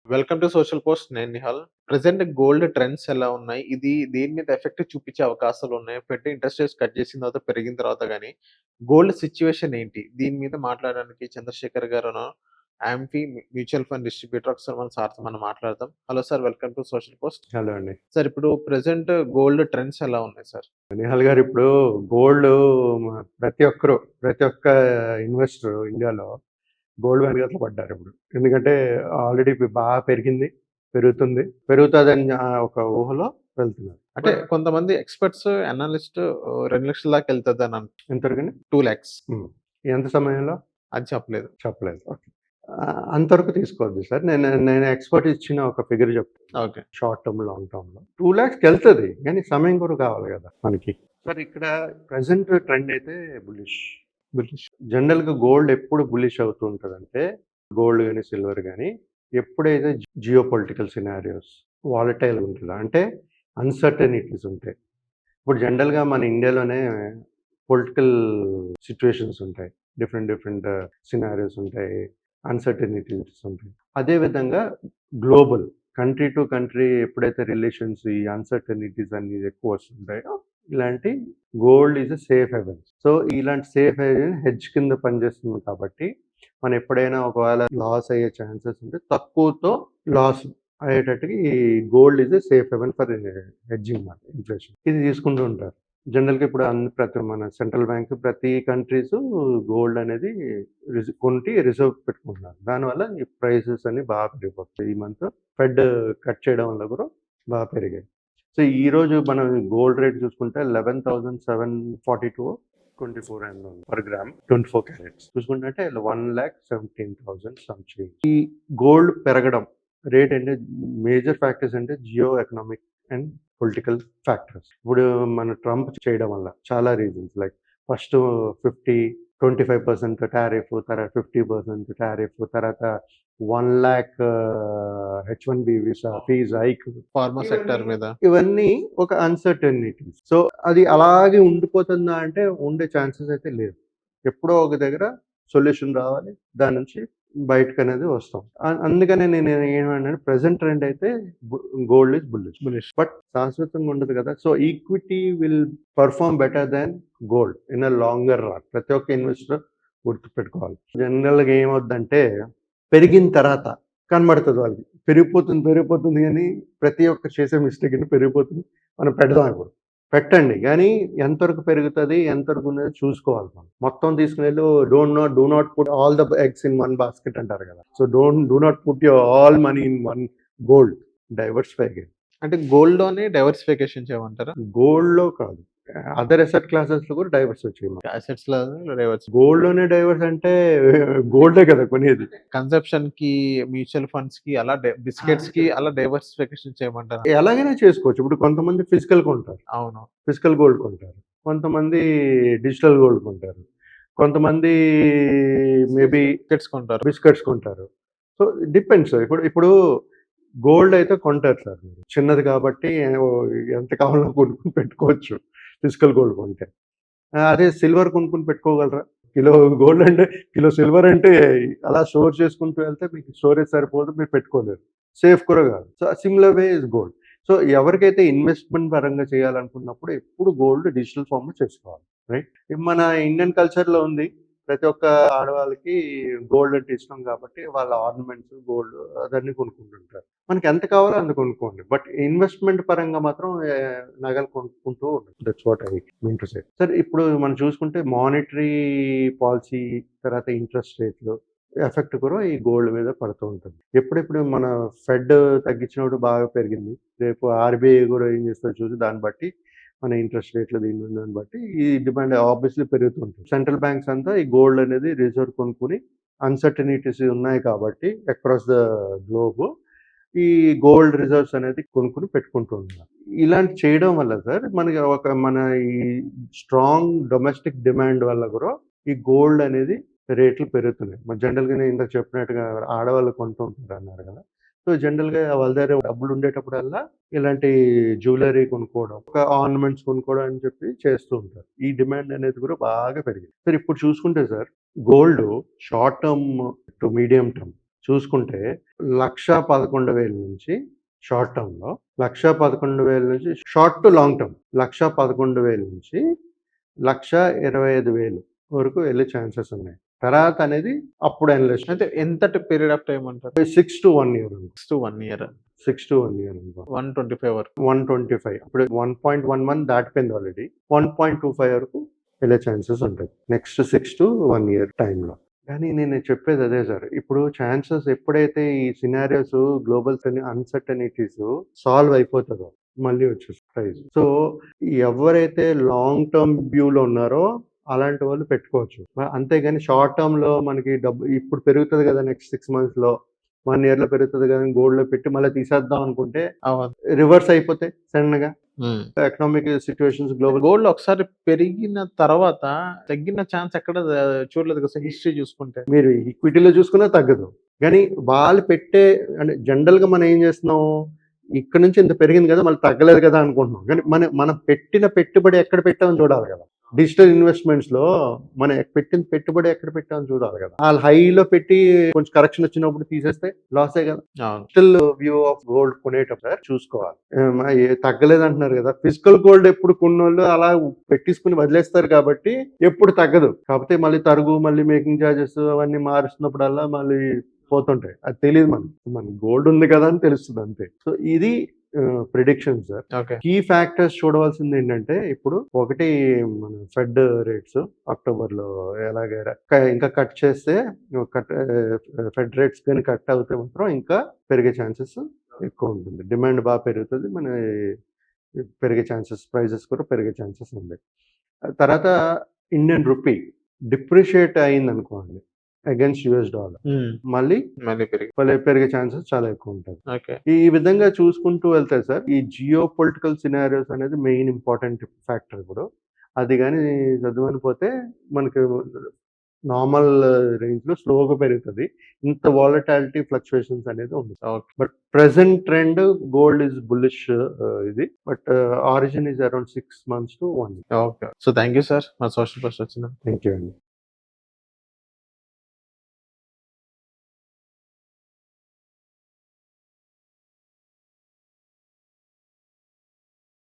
Welcome to social post. నేను Nihal. Present gold trends ఎలా ఉన్నాయి? ఇది దేని మీద ఎఫెక్ట్ చూపించే అవకాశాలున్నాయి? పెట్టి ఇంట్రెస్ట్ రేట్స్ కట్ చేసిన తర్వాత, పెరిగిన తర్వాత గాని, గోల్డ్ సిట్యుయేషన్ ఏంటి? దీని మీద మాట్లాడడానికి చంద్రశేఖర్ గారును, ఆంఫీ మ్యూచువల్ ఫండ్ డిస్ట్రిబ్యూటర్ ఒకసారి మన సార్‌తో మనం మాట్లాడదాం. Hello sir, welcome to social post. Hello అండి. సార్, ఇప్పుడు ప్రెజెంట్ గోల్డ్ ట్రెండ్స్ ఎలా ఉన్నాయి సార్? నిహాల్ గారు, ఇప్పుడు గోల్డ్ ప్రతి ఒక్క ఇన్వెస్టర్ ఇండియాలో గోల్డ్ వెనకాతల పడ్డారు ఇప్పుడు. ఎందుకంటే ఆల్రెడీ బాగా పెరుగుతుంది. పెరుగుతదని ఒక ఊహలో వెళ్తున్నారు. అంటే కొంతమంది ఎక్స్‌పర్ట్స్, అనలిస్ట్ 2,00,000 దాకా ఎళ్తదని ఎంతవరకండి? 2,00,000 ఎంత సమయంలో? అది చెప్పలేదు. చెప్పలేదు. ఓకే. అంతవరకు తీసుకోవద్దు సార్. నేను ఎక్స్‌పర్ట్ ఇచ్చిన ఒక ఫిగర్ చెప్తాను. ఓకే. షార్ట్ టర్మ్, లాంగ్ టర్మ్‌లో 2,00,000కెళ్తది. కానీ సమయం కూడా కావాలి కదా మనకి. సార్, ఇక్కడ ప్రెజెంట్ ట్రెండ్ అయితే బుల్లిష్. జనరల్‌గా గోల్డ్ ఎప్పుడు బుల్లిష్ అవుతూ ఉంటదంటే, గోల్డ్ గాని, సిల్వర్ గాని ఎప్పుడైతే జియో పొలిటికల్ సినారియోస్ వాలటైల్ ఉంటదో, అంటే అన్‌సర్టెనిటీస్ ఉంటాయి. ఇప్పుడు జనరల్‌గా మన ఇండియాలోనే పొలిటికల్ సిట్యుయేషన్స్ ఉంటాయి. డిఫరెంట్ సినారియోస్ ఉంటాయి. అన్‌సర్టెనిటీస్ ఉంటాయి. అదే విధంగా గ్లోబల్ కంట్రీ టు కంట్రీ ఎప్పుడైతే రిలేషన్స్, ఈ అన్‌సర్టెనిటీస్ అనేది ఎక్కువ వస్తుంటాయో, ఇలాంటి gold is a safe haven. So, ఇలాంటి సేఫ్ హెవెన్ హెడ్జ్ కింద పనిచేస్తుంది కాబట్టి, మనం ఎప్పుడైనా ఒకవేళ లాస్ అయ్యే ఛాన్సెస్ ఉంటే తక్కువతో లాస్ అయ్యేటట్టుగా ఈ gold is a safe haven for hedging మాట, ఇన్ఫ్లేషన్. ఇది తీసుకుంటూ ఉంటారు. జనరల్‌గా ఇప్పుడు ప్రతి మన సెంట్రల్ బ్యాంక్, ప్రతి కంట్రీస్ గోల్డ్ అనేది కొంటి రిజర్వ్ పెట్టుకుంటున్నారు. దానివల్ల ఈ ప్రైసెస్ అన్ని బాగా పెరిగిపోతాయి. ఈ మంత్ ఫెడ్ కట్ చేయడం వల్ల కూడా బాగా పెరిగాయి. సో, ఈరోజు మనం గోల్డ్ రేట్ చూసుకుంటే 11,742 24 ఎంలో ఉంది పర్ గ్రామ్, 24 క్యారెట్స్. చూసుకుంటే 1,17,000 సంథింగ్. ఈ గోల్డ్ పెరగడం రేట్ అంటే మేజర్ ఫ్యాక్టర్స్ అంటే geo economic and political factors. ఇప్పుడు మన ట్రంప్ చేయడం వల్ల చాలా రీజన్స్, లైక్ ఫస్ట్ 25% టారిఫ్, తర్వాత 50% టారిఫ్, తర్వాత 1,00,000 H-1B visa fees hike, pharma sector మీద. ఇవన్నీ ఒక అన్‌సర్టెనిటీస్. సో, అది అలాగే ఉండిపోతుందా అంటే ఉండే ఛాన్సెస్ అయితే లేదు. ఎప్పుడో ఒక దగ్గర సొల్యూషన్ రావాలి. దాని నుంచి బయటకనేది వస్తాం. అందుకనే నేను ఏమన్నాను, ప్రెజెంట్ ట్రెండ్ అయితే గోల్డ్ ఈజ్ బుల్లిష్. బట్ శాశ్వతంగా ఉండదు కదా. So, equity will perform better than gold in a longer run. ప్రతి ఒక్క ఇన్వెస్టర్ గుర్తుపెట్టుకోవాలి. జనరల్‌గా ఏమవుద్దంటే, పెరిగిన తర్వాత కనబడుతది వాళ్ళకి. పెరిగిపోతుంది గానీ, ప్రతి ఒక్కరు చేసే మిస్టేక్ ఏంటి, పెరిగిపోతుంది. మనం పెడదాం ఇప్పుడు. పెట్టండి. గానీ ఎంతవరకు పెరుగుతది, ఎంతవరకు ఉన్నది చూసుకోవాలి మనం. మొత్తం తీసుకునెళ్ళి do not put all the eggs in one basket అంటారు కదా. So, do not put your all money in one gold. Diversify again. అంటే గోల్డ్‌లోనే డైవర్సిఫికేషన్ చేయమంటారా? గోల్డ్‌లో కాదు, అదర్ అసెట్ క్లాసెస్‌లో కూడా డైవర్సిఫై చేయమని. అసెట్స్‌లో డైవర్స్. గోల్డ్‌లోనే డైవర్స్ అంటే గోల్డే కదా కొనేది. కన్సంప్షన్‌కి, మ్యూచువల్ ఫండ్స్‌కి అలా బిస్కెట్స్‌కి అలా డైవర్సిఫికేషన్ చేయమంటారా? ఎలాగైనా చేసుకోవచ్చు. ఇప్పుడు కొంతమంది ఫిజికల్ కొంటారు. అవును. ఫిజికల్ గోల్డ్ కొంటారు. కొంతమంది డిజిటల్ గోల్డ్ కొంటారు. కొంతమంది మేబీ బిస్కెట్స్ కొంటారు. So, depends. ఇప్పుడు గోల్డ్ అయితే కొంటారు సార్ మీరు. చిన్నది కాబట్టి ఎంత కావాలో కొనుక్కొని పెట్టుకోవచ్చు ఫిజికల్ గోల్డ్ కొంటే. అదే సిల్వర్ కొనుక్కొని పెట్టుకోగలరా? కిలో గోల్డ్ అంటే, కిలో సిల్వర్ అంటే అలా స్టోర్ చేసుకుంటూ వెళ్తే మీకు స్టోరేజ్ సరిపోదు, మీరు పెట్టుకోలేరు. సేఫ్ కూడా కాదు. So, similar way is gold. So, ఎవరికైతే ఇన్వెస్ట్‌మెంట్ పరంగా చేయాలనుకున్నప్పుడు ఎప్పుడు గోల్డ్ డిజిటల్ ఫార్మ్‌లో చేసుకోవాలి. రైట్? మన ఇండియన్ కల్చర్‌లో ఉంది. ప్రతి ఒక్క ఆడవాళ్ళకి గోల్డ్ అంటే ఇష్టం కాబట్టి వాళ్ళ ఆర్నమెంట్స్, గోల్డ్ అదన్నీ కొనుక్కుంటుంటారు. మనకి ఎంత కావాలో అంత కొనుక్కోండి. బట్ ఇన్వెస్ట్‌మెంట్ పరంగా మాత్రం నగలు కొనుక్కుంటూ ఉండండి. That's what I mean to say. Sir, ఇప్పుడు మనం చూసుకుంటే మానిటరీ పాలసీ, తర్వాత ఇంట్రెస్ట్ రేట్లు ఎఫెక్ట్ కూడా ఈ గోల్డ్ మీద పడుతూ ఉంటుంది. ఎప్పుడెప్పుడు మన ఫెడ్ తగ్గించినప్పుడు బాగా పెరిగింది. రేపు ఆర్‌బీఐ కూడా ఏం చేస్తదో చూసి దాన్ని బట్టి మన ఇంట్రెస్ట్ రేట్లు దాన్ని బట్టి ఈ డిమాండ్ ఆబ్వియస్లీ పెరుగుతూ ఉంటుంది. సెంట్రల్ బ్యాంక్స్ అంతా ఈ గోల్డ్ అనేది రిజర్వ్ కొనుక్కొని, అన్‌సర్టెనిటీస్ ఉన్నాయి కాబట్టి అక్రాస్ ద గ్లోబ్ ఈ గోల్డ్ రిజర్వ్స్ అనేది కొనుక్కొని పెట్టుకుంటూ ఉన్నారు. ఇలాంటి చేయడం వల్ల సార్ మనకి మన ఈ స్ట్రాంగ్ డొమెస్టిక్ డిమాండ్ వల్ల కూడా ఈ గోల్డ్ అనేది రేట్లు పెరుగుతున్నాయి. జనరల్‌గా నేను ఇందాక చెప్పినట్టుగా ఆడవాళ్ళు కొంటూ ఉంటారు అన్నారు కదా. సో, జనరల్‌గా వాళ్ళ దగ్గర డబ్బులు ఉండేటప్పుడల్లా ఇలాంటి జ్యువెల్లరీ కొనుక్కోవడం, ఒక ఆర్నమెంట్స్ కొనుక్కోవడం అని చెప్పి చేస్తూ ఉంటారు. ఈ డిమాండ్ అనేది కూడా బాగా పెరిగింది. సార్, ఇప్పుడు చూసుకుంటే sir, gold short term two medium term చూసుకుంటే 1,11,000 నుంచి షార్ట్ టర్మ్‌లో, 1,11,000 నుంచి షార్ట్ టు లాంగ్ టర్మ్ 1,11,000 నుంచి 1,25,000 వరకు వెళ్ళే ఛాన్సెస్ ఉన్నాయి. తర్వాత అనేది అప్పుడు అనలైజ్ అంటే ఎంతటి పీరియడ్ ఆఫ్ టైమ్ అంటారు? 6 to 1 ఇయర్ అనుకో. 1 ఇయర్ 6 to 1 ఇయర్ అనుకో. 125 వరకు. 125 ఇప్పుడు 1.11 దాటిపోయింది ఆల్రెడీ. 1.25 వరకు వెళ్ళే ఛాన్సెస్ ఉంటాయి. నెక్స్ట్ 6 to 1 ఇయర్ టైమ్‌లో. కానీ నేను చెప్పేది అదే సార్. ఇప్పుడు ఛాన్సెస్ ఎప్పుడైతే ఈ సినారియోస్ గ్లోబల్ అన్‌సర్టెనిటీస్ సాల్వ్ అయిపోతదో మళ్ళీ వచ్చేసి ప్రైస్. సో ఎవరైతే లాంగ్ టర్మ్ వ్యూలో ఉన్నారో అలాంటి వాళ్ళు పెట్టుకోవచ్చు. అంతేగాని షార్ట్ టర్మ్‌లో మనకి డబ్బు ఇప్పుడు పెరుగుతది కదా! నెక్స్ట్ 6 మంత్స్‌లో 1 ఇయర్‌లో పెరుగుతది కదా! అని గోల్డ్‌లో పెట్టి మళ్ళీ తీసేద్దాం అనుకుంటే అవును. రివర్స్ అయిపోతాయి సడెన్‌గా. హ్మ్. ఎకనామిక్ సిట్యుయేషన్స్ గ్లోబల్ గోల్డ్ ఒకసారి పెరిగిన తర్వాత తగ్గిన ఛాన్స్ ఎక్కడ చూడలేదు కదా! హిస్టరీ చూసుకుంటే. మీరు ఈక్విటీలో చూసుకున్నా తగ్గదు. కానీ వాళ్ళు పెట్టే అంటే జనరల్‌గా మనం ఏం చేస్తున్నాం? ఇక్కడ నుంచి ఇంత పెరిగింది కదా! మళ్ళీ తగ్గలేదు కదా! అనుకుంటున్నాం. కానీ మనం పెట్టిన పెట్టుబడి ఎక్కడ పెట్టామని చూడాలి కదా! డిజిటల్ ఇన్వెస్ట్‌మెంట్స్‌లో మనం పెట్టిన పెట్టుబడి ఎక్కడ పెట్టామని చూడాలి కదా! ఆళ్ళు హైలో పెట్టి కొంచెం కరెక్షన్ వచ్చినప్పుడు తీసేస్తే లాసే కదా! అవును. డిజిటల్ వ్యూ ఆఫ్ గోల్డ్ కొనేటప్పుడు చూసుకోవాలి. తగ్గలేదు అంటున్నారు కదా! ఫిజికల్ గోల్డ్ ఎప్పుడు కొన్నోళ్ళు అలా పెట్టేసుకొని వదిలేస్తారు కాబట్టి ఎప్పుడు తగ్గదు. కాకపోతే మళ్ళీ తరుగు, మళ్ళీ మేకింగ్ చార్జెస్ అవన్నీ మారుస్తున్నప్పుడల్లా మళ్ళీ పోతుంటాయి. అది తెలీదు మనకి. మనకి గోల్డ్ ఉంది కదా అని తెలుస్తది అంతే. సో ఇది prediction sir. Okay. Key factors చూడవలసింది ఏంటంటే ఇప్పుడు ఒకటి మన ఫెడ్ రేట్స్ అక్టోబర్‌లో ఎలాగైనా ఇంకా కట్ చేస్తే ఫెడ్ రేట్స్ గాని కట్ అవుతే మాత్రం ఇంకా పెరిగే ఛాన్సెస్ ఎక్కువ ఉంటుంది. డిమాండ్ బాగా పెరుగుతది. మన పెరిగే ఛాన్సెస్ ప్రైజెస్ కూడా పెరిగే ఛాన్సెస్ ఉంది. తర్వాత ఇండియన్ రూపీ డిప్రిషియేట్ అయిందనుకోండి అగైన్స్ట్ యూఎస్ డాలర్ మళ్ళీ పెరిగే ఛాన్సెస్ చాలా ఎక్కువ ఉంటాయి. ఓకే. ఈ విధంగా చూసుకుంటూ వెళ్తే సార్ ఈ జియో పొలిటికల్ సినారియోస్ అనేది మెయిన్ ఇంపార్టెంట్ ఫ్యాక్టర్ ఇప్పుడు. అది గాని చదువని పోతే మనకి నార్మల్ రేంజ్‌లో స్లోగా పెరుగుతది. ఇంత వాలటాలిటీ ఫ్లక్చుయేషన్స్ అనేది ఉండదు. Okay. But present trend gold is bullish ఇది. But origin is around 6 months to 1 year. Okay. So thank you sir. మా సోషల్ పోస్ట్ వచ్చినందుకు. థాంక్ యూ అండి.